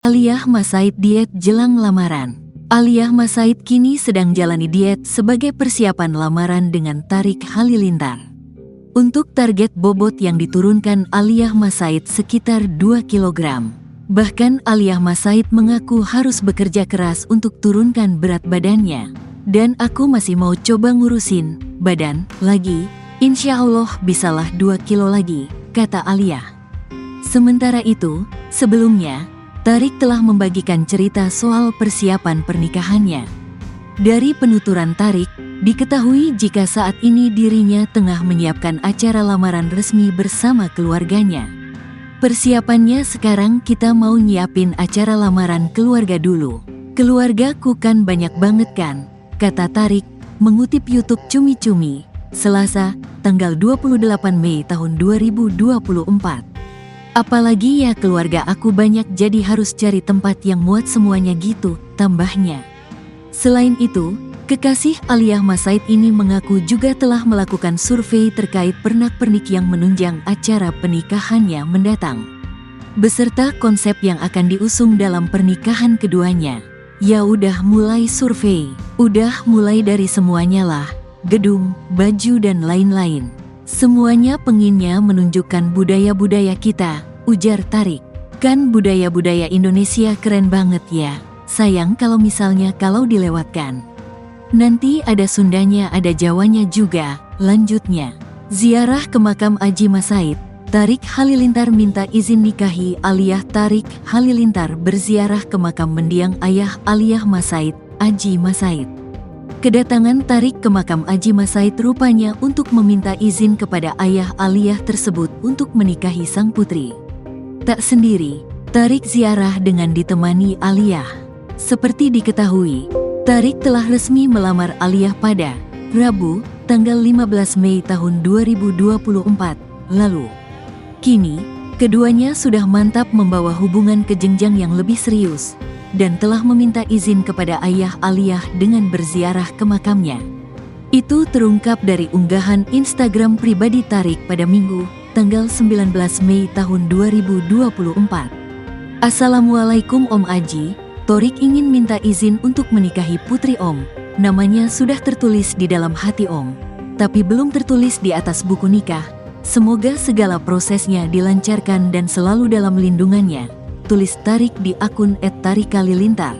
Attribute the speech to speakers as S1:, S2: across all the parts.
S1: Aliyah Masaid diet jelang lamaran. Aliyah Masaid kini sedang jalani diet sebagai persiapan lamaran dengan Tariq Halilintar. Untuk target bobot yang diturunkan Aliyah Masaid sekitar 2 kg. Bahkan Aliyah Masaid mengaku harus bekerja keras untuk turunkan berat badannya. Dan aku masih mau coba ngurusin badan lagi, insya Allah bisalah 2 kilo lagi, kata Aliyah. Sementara itu, sebelumnya, Tariq telah membagikan cerita soal persiapan pernikahannya. Dari penuturan Tariq, diketahui jika saat ini dirinya tengah menyiapkan acara lamaran resmi bersama keluarganya. Persiapannya sekarang kita mau nyiapin acara lamaran keluarga dulu. Keluargaku kan banyak banget kan, kata Tariq, mengutip YouTube Cumi Cumi, Selasa, tanggal 28 Mei tahun 2024. Apalagi ya keluarga aku banyak jadi harus cari tempat yang muat semuanya gitu, tambahnya. Selain itu, kekasih Aliyah Masaid ini mengaku juga telah melakukan survei terkait pernak-pernik yang menunjang acara pernikahannya mendatang, beserta konsep yang akan diusung dalam pernikahan keduanya. Ya udah mulai survei, udah mulai dari semuanya lah, gedung, baju dan lain-lain. Semuanya pengennya menunjukkan budaya-budaya kita, ujar Tariq. Kan budaya-budaya Indonesia keren banget ya, sayang kalau misalnya kalau dilewatkan. Nanti ada Sundanya ada Jawanya juga, lanjutnya. Ziarah ke makam Aji Masaid, Tariq Halilintar minta izin nikahi Aliyah. Tariq Halilintar berziarah ke makam mendiang ayah Aliyah Masaid, Aji Masaid. Kedatangan Tariq ke makam Aji Masaid rupanya untuk meminta izin kepada ayah Aliyah tersebut untuk menikahi sang putri. Tak sendiri, Tariq ziarah dengan ditemani Aliyah. Seperti diketahui, Tariq telah resmi melamar Aliyah pada Rabu, tanggal 15 Mei tahun 2024 lalu. Kini, keduanya sudah mantap membawa hubungan ke jenjang yang lebih serius dan telah meminta izin kepada ayah Aliyah dengan berziarah ke makamnya. Itu terungkap dari unggahan Instagram pribadi Tariq pada Minggu, tanggal 19 Mei tahun 2024. Assalamualaikum Om Aji, Tariq ingin minta izin untuk menikahi putri Om. Namanya sudah tertulis di dalam hati Om, tapi belum tertulis di atas buku nikah. Semoga segala prosesnya dilancarkan dan selalu dalam lindungannya, tulis Tariq di akun @tariqhalilintar.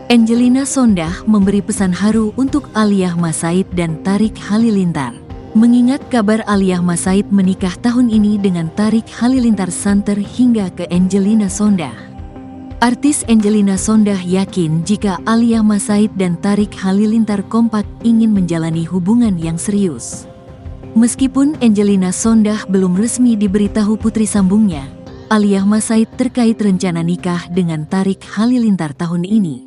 S1: Angelina Sondakh memberi pesan haru untuk Aliyah Masaid dan Tariq Halilintar. Mengingat kabar Aliyah Masaid menikah tahun ini dengan Tariq Halilintar santer hingga ke Angelina Sondakh. Artis Angelina Sondakh yakin jika Aliyah Masaid dan Tariq Halilintar kompak ingin menjalani hubungan yang serius. Meskipun Angelina Sondakh belum resmi diberitahu putri sambungnya, Aliyah Masaid terkait rencana nikah dengan Tariq Halilintar tahun ini.